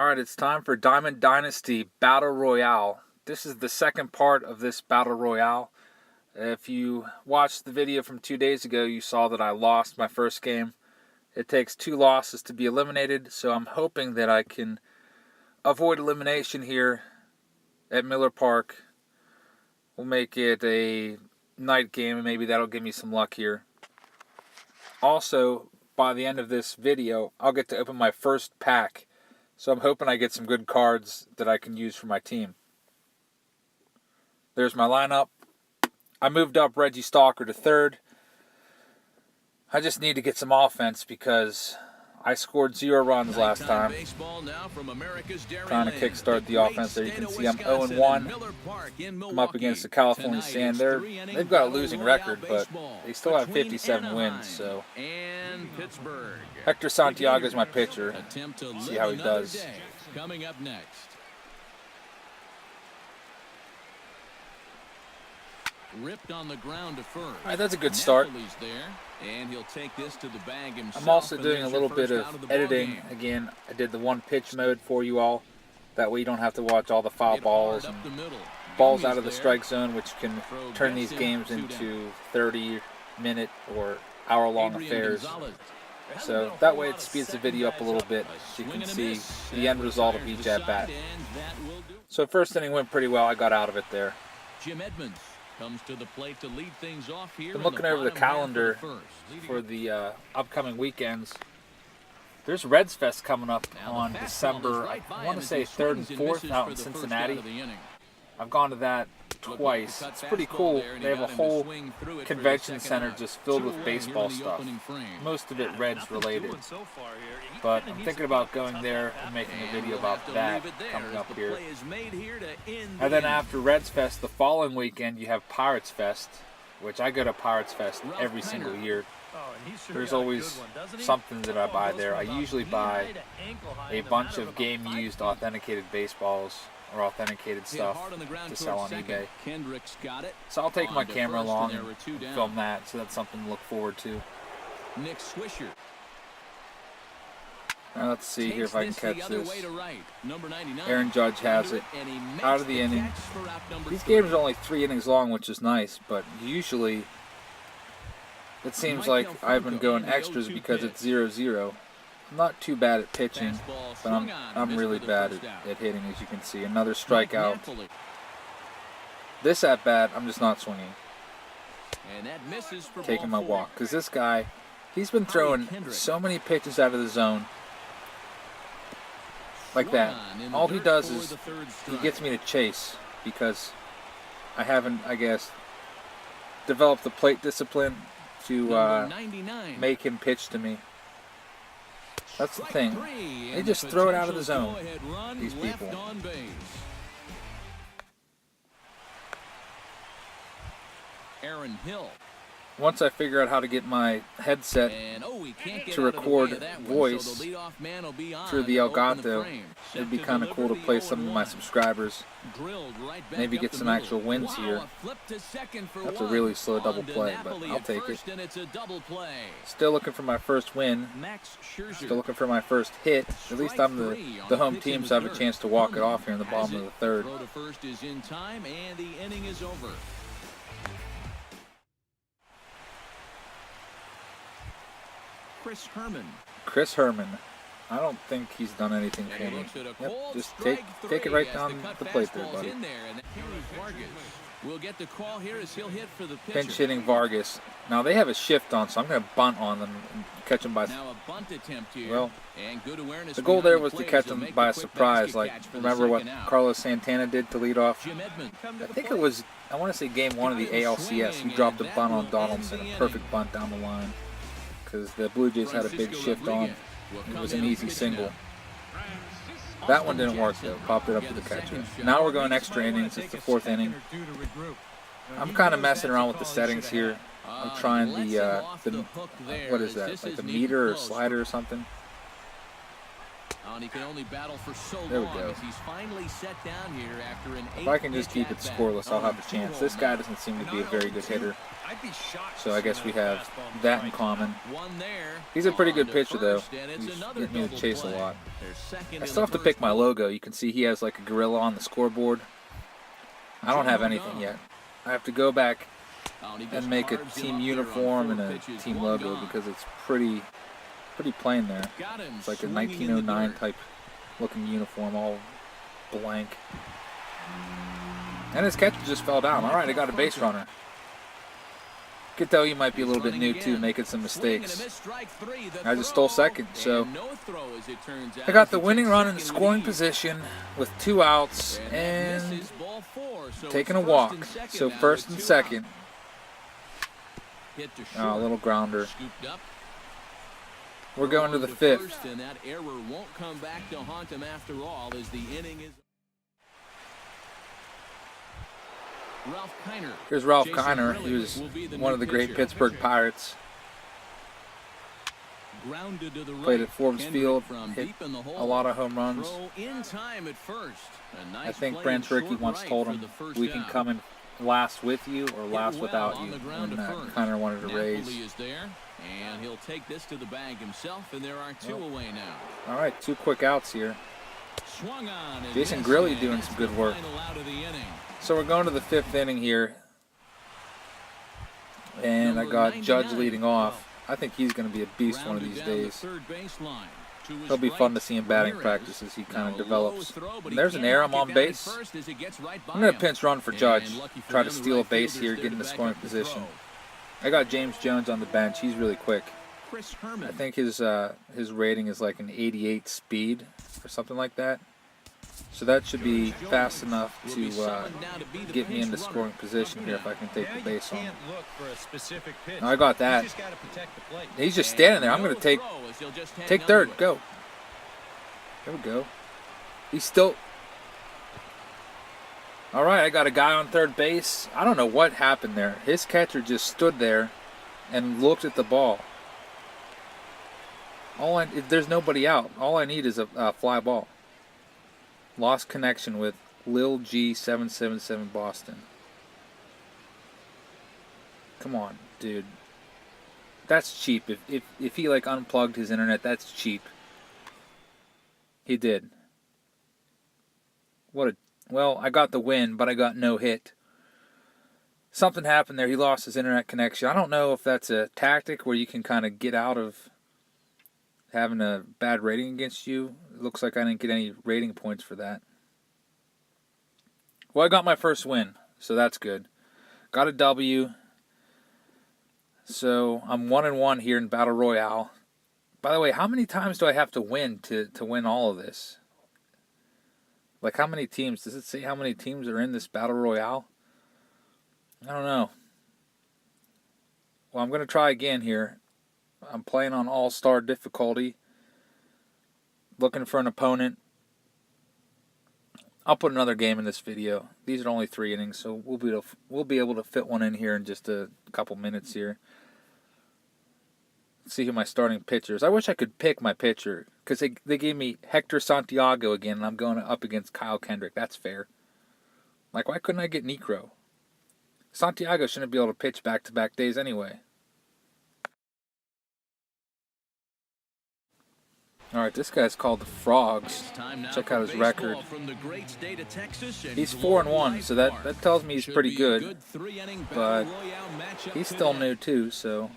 Alright, it's time for Diamond Dynasty Battle Royale. This is the second part of this Battle Royale. If you watched the video from 2 days ago, you saw that I lost my first game. It takes 2 losses to be eliminated, so I'm hoping that I can avoid elimination here at Miller Park. We'll make it a night game, and maybe that'll give me some luck here. Also, by the end of this video, I'll get to open my first pack. So I'm hoping I get some good cards that I can use for my team. There's my lineup. I moved up Reggie Stalker to third. I just need to get some offense because I scored 0 runs last time. Trying to kickstart the offense there. You can see I'm 0-1. I'm up against the California Sand. They've got a losing record, but they still have 57 wins. So Hector Santiago is my pitcher. See how he does. Coming up next. Ripped on the ground to first. All right, that's a good start. And he'll take this to the bag himself. I'm also doing a little bit of editing. Again, I did the one pitch mode for you all. That way you don't have to watch all the foul balls and balls out of the strike zone, which can turn these games into 30-minute or hour-long affairs. So that way it speeds the video up a little bit so you can see the end result of each at-bat. So first inning went pretty well. I got out of it there. Jim Edmonds comes to the plate to lead things off here. I'm looking over the calendar for the upcoming weekends. There's Reds Fest coming up on December, I want to say 3rd and 4th out in Cincinnati. I've gone to that twice. It's pretty cool. They have a whole convention center just filled with baseball stuff. Most of it Reds related. But I'm thinking about going there and making a video about that coming up here. And then after Reds Fest, the following weekend, you have Pirates Fest, which I go to Pirates Fest every single year. There's always something that I buy there. I usually buy a bunch of game-used authenticated baseballs or authenticated stuff to sell on eBay. So I'll take my camera along and film that, so that's something to look forward to. Now let's see here if I can catch this. Aaron Judge has it out of the inning. These games are only 3 innings long, which is nice, but usually it seems like I've been going extras because it's 0-0. I'm not too bad at pitching, but I'm really bad at hitting, as you can see. Another strikeout. This at bat, I'm just not swinging. Taking my walk, because this guy, he's been throwing so many pitches out of the zone. Like that. All he does is he gets me to chase because I haven't, I guess, developed the plate discipline to make him pitch to me. That's the thing. They just throw it out of the zone, these people. Aaron Hill. Once I figure out how to get my headset to record voice through the Elgato, it'd be kind of cool to play some of my subscribers. Maybe get some actual wins here. That's a really slow double play, but I'll take it. Still looking for my first win. Still looking for my first hit. At least I'm the home team, so I have a chance to walk it off here in the bottom of the 3rd. Chris Herman. I don't think he's done anything for me. Yep, just take it right down the plate there, buddy. Pinch hitting Vargas. Now they have a shift on, so I'm going to bunt on them and catch them by. Well, the goal there was to catch them by a surprise. Like, remember what Carlos Santana did to lead off? I think it was, I want to say game 1 of the ALCS. He dropped a bunt on Donaldson, a perfect bunt down the line. Because the Blue Jays had a big shift on. It was an easy single. That one didn't work though. Popped it up to the catcher. Now we're going extra innings. It's the 4th inning. I'm kind of messing around with the settings here. I'm trying the what is that? Like the meter or slider or something. And he can only battle for so There we long go. as he's finally set down here after an If I can just keep it scoreless, I'll have a chance. This guy doesn't seem to be a very good hitter, so I guess we have that in common. He's a pretty good pitcher, though. He's getting me to chase a lot. I still have to pick my logo. You can see he has like a gorilla on the scoreboard. I don't have anything yet. I have to go back and make a team uniform and a team logo because it's pretty plain there. It's like a 1909 type looking uniform, all blank. And his catcher just fell down. All right, I got a base runner. Could tell you might be a little bit new too, making some mistakes. I just stole second, so I got the winning run in scoring position with 2 outs and taking a walk. So first and second. Oh, a little grounder. We're going to the 5th. And that error won't come back to haunt him after all as the inning is. Ralph Kiner. Here's Ralph Kiner. He was one of the great Pittsburgh Pirates. Played at Forbes Field, hit a lot of home runs. I think Branch Rickey once told him, we can come in last with you or last without you, when Kiner wanted to raise. And he'll take this to the bag himself, and there are 2 away now. All right, 2 quick outs here. Jason Grilli doing some good work. So we're going to the 5th inning here. And I got Judge leading off. I think he's going to be a beast one of these days. It'll be fun to see him batting practice as he kind of develops. And there's an error. I'm on base. I'm going to pinch run for Judge. Try to steal a base here, get in the scoring position. I got James Jones on the bench. He's really quick. I think his rating is like an 88 speed or something like that. So that should be fast enough to get me into scoring position here if I can take the base on. No, I got that. He's just standing there. I'm going to take third. Go. There we go. He's still... All right, I got a guy on third base. I don't know what happened there. His catcher just stood there and looked at the ball. There's nobody out. All I need is a fly ball. Lost connection with Lil G777 Boston. Come on, dude. That's cheap. If he like unplugged his internet, that's cheap. He did. Well, I got the win, but I got no hit. Something happened there. He lost his internet connection. I don't know if that's a tactic where you can kind of get out of having a bad rating against you. It looks like I didn't get any rating points for that. Well, I got my first win, so that's good. Got a W. So I'm 1-1 here in Battle Royale. By the way, how many times do I have to win to win all of this? Like, how many teams? Does it say how many teams are in this Battle Royale? I don't know. Well, I'm going to try again here. I'm playing on All-Star difficulty. Looking for an opponent. I'll put another game in this video. These are only 3 innings, so we'll be able to fit one in here in just a couple minutes here. Let's see who my starting pitcher is. I wish I could pick my pitcher, because they gave me Hector Santiago again, and I'm going up against Kyle Kendrick. That's fair. Like, why couldn't I get Necro? Santiago shouldn't be able to pitch back-to-back days anyway. All right, this guy's called the Frogs. Check out his record. He's 4-1, so that tells me he's pretty good. But he's still new too, so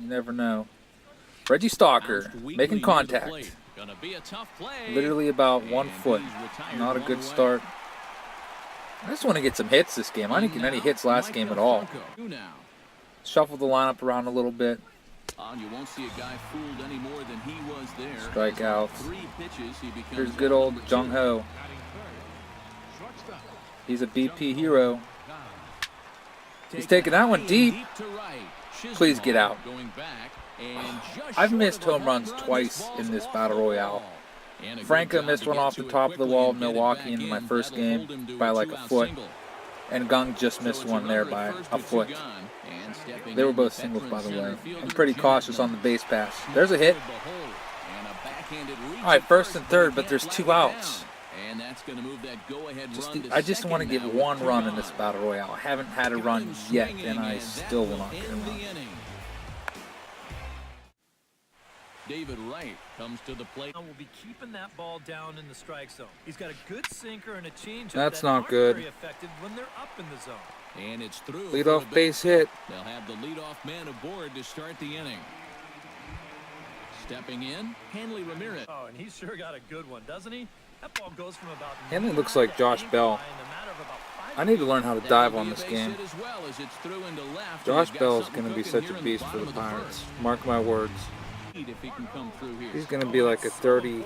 you never know. Reggie Stalker making contact. Literally about 1 foot. Not a good start. I just want to get some hits this game. I didn't get any hits last game at all. Shuffle the lineup around a little bit. You won't see a guy fooled any more than he was there. Strikeouts. Here's good old Jung Ho. He's a BP hero. He's taking that one deep. Please get out. I've missed home runs twice in this Battle Royale. Franco missed one off the top of the wall in Milwaukee in my first game by like a foot. And Gung just missed one there by a foot. They were both singles, by the way. I'm pretty cautious on the base pass. There's a hit. Backhanded reach. All right, first and third, but there's 2 outs. And that's going to move that go-ahead run to I just want to second get now one with run 3 in this on. battle royale. I haven't had a run yet, and I still will not get a End the run. inning. David Wright comes to the plate. Will be keeping that ball down in the strike zone. He's got a good sinker and a changeup. That's that not aren't good. Very effective when they're up in the zone. And it's through. Leadoff base hit. They'll have the leadoff man aboard to start the inning. Stepping in, Hanley Ramirez. Oh, and he's sure got a good one, doesn't he? That ball goes from about Hanley looks like Josh Bell. I need to learn how to dive on this game. Josh Bell is going to be such a beast for the Pirates. Mark my words. If he can come through here. He's going to be like a 30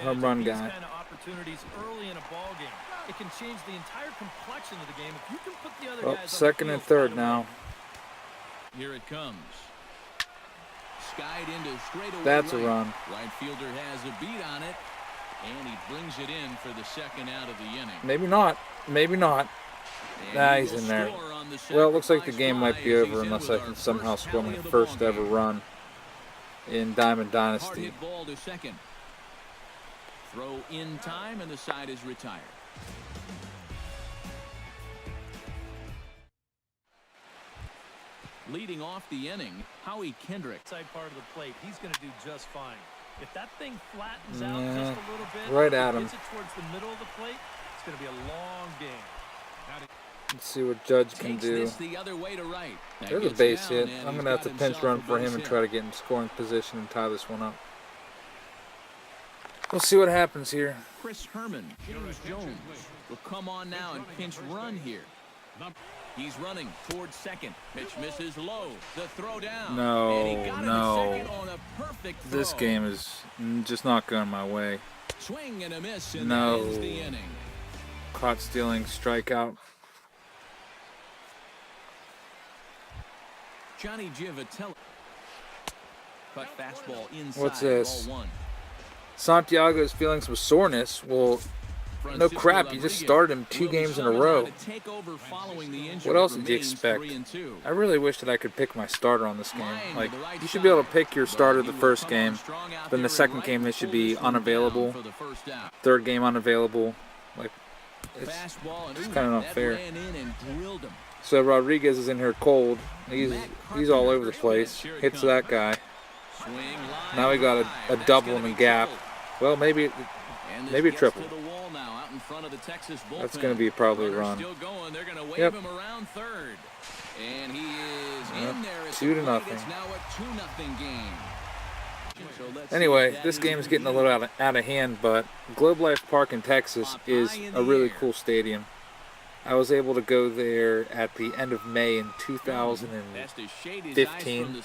home run guy. Kind of opportunities early in a ball game. It can change the entire complexion of the game if you can put the other guys on the Second and field third right now. away. Here it comes. Skied into straightaway. That's a right. run. Right fielder has a beat on it, and he brings it in for the second out of the inning. Maybe not. Maybe not. Nah, he's in there. Well, it looks like the game might be over unless I can somehow score my first ever run in Diamond Dynasty. Hard hit ball to second. Throw in time, and the side is retired. Leading off the inning, Howie Kendrick. Side part of the plate, he's going to do just fine. If that thing flattens out just a little bit, right at him. gets it towards the middle of the plate, it's going to be a long game. Let's see what Judge can Takes do. this the other way to right. That There's a gets base down, hit. and I'm he's going to have got to pinch himself run a for him base and hit. try to get in scoring position and tie this one up. We'll see what happens here. Chris Herman, James Jones will come on now and pinch run here. He's running towards second. Pitch misses low. The throw down. No, and he got no. him at second on a perfect throw. This game is just not going my way. Swing and a miss, and No. that ends the inning. Caught stealing, strikeout. Johnny Givatelli. Cut fastball inside. What's this? Ball 1. Santiago is feeling some soreness. Well, no crap. You just started him 2 games in a row. What else did you expect? I really wish that I could pick my starter on this game. Like, you should be able to pick your starter the first game. Then the second game, it should be unavailable. Third game, unavailable. Like, it's kind of not fair. So Rodriguez is in here cold. He's all over the place. Hits that guy. Now we got a double in the gap. Well, maybe a triple. That's going to be probably a run. Yep. And he is in there. 2-0. It's now a 2-0 game. Anyway, this game is getting a little out of hand, but Globe Life Park in Texas is a really cool stadium. I was able to go there at the end of May in 2015.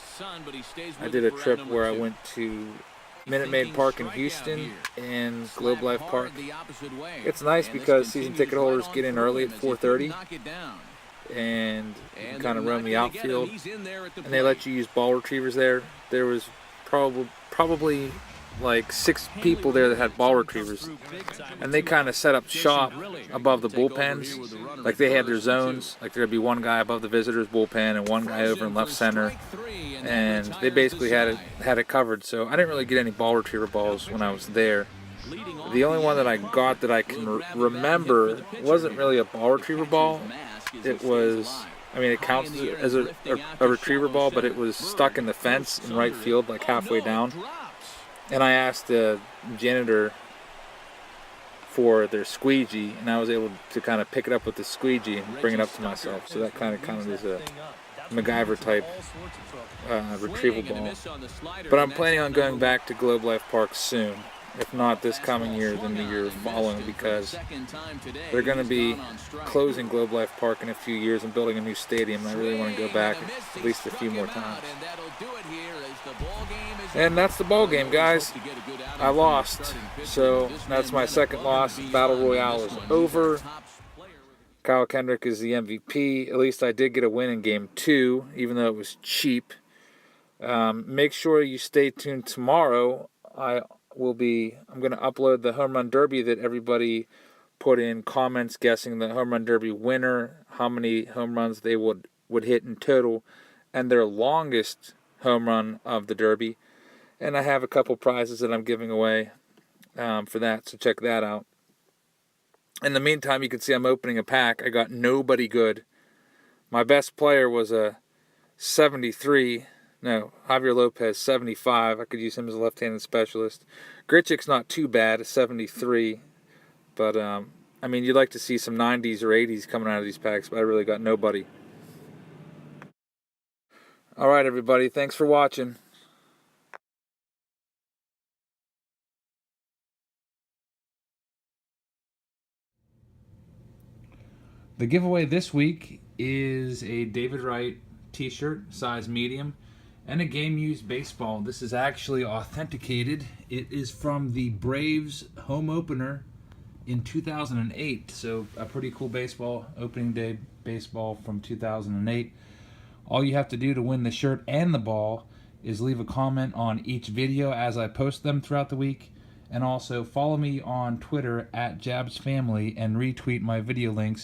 I did a trip where I went to Minute Maid Park in Houston and Globe Life Park. It's nice because season ticket holders get in early at 4:30 and you can kind of roam the outfield, and they let you use ball retrievers there. There was probably like 6 people there that had ball retrievers, and they kind of set up shop above the bullpens. Like, they had their zones. Like, there'd be one guy above the visitors bullpen and one guy over in left center, and they basically had it covered. So I didn't really get any ball retriever balls when I was there. The only one that I got that I can remember wasn't really a ball retriever ball. It was, I mean, it counts as a retriever ball, but it was stuck in the fence in right field, like halfway down. And I asked the janitor for their squeegee, and I was able to kind of pick it up with the squeegee and bring it up to myself. So that kind of is a MacGyver type retrieval ball. But I'm planning on going back to Globe Life Park soon. If not this coming year, then the year following, because they're going to be closing Globe Life Park in a few years and building a new stadium. I really want to go back at least a few more times. And that's the ball game, guys. I lost, so that's my second loss. Battle Royale is over. Kyle Kendrick is the MVP. At least I did get a win in Game 2, even though it was cheap. Make sure you stay tuned tomorrow. I'm going to upload the Home Run Derby that everybody put in comments guessing the Home Run Derby winner, how many home runs they would hit in total, and their longest home run of the Derby. And I have a couple prizes that I'm giving away for that, so check that out. In the meantime, you can see I'm opening a pack. I got nobody good. My best player was a 73. No, Javier Lopez, 75. I could use him as a left-handed specialist. Grichuk's not too bad, a 73. But, I mean, you'd like to see some 90s or 80s coming out of these packs, but I really got nobody. All right, everybody. Thanks for watching. The giveaway this week is a David Wright t-shirt, size medium, and a game-used baseball. This is actually authenticated. It is from the Braves home opener in 2008. So a pretty cool baseball, opening day baseball from 2008. All you have to do to win the shirt and the ball is leave a comment on each video as I post them throughout the week. And also follow me on Twitter @JabsFamily and retweet my video links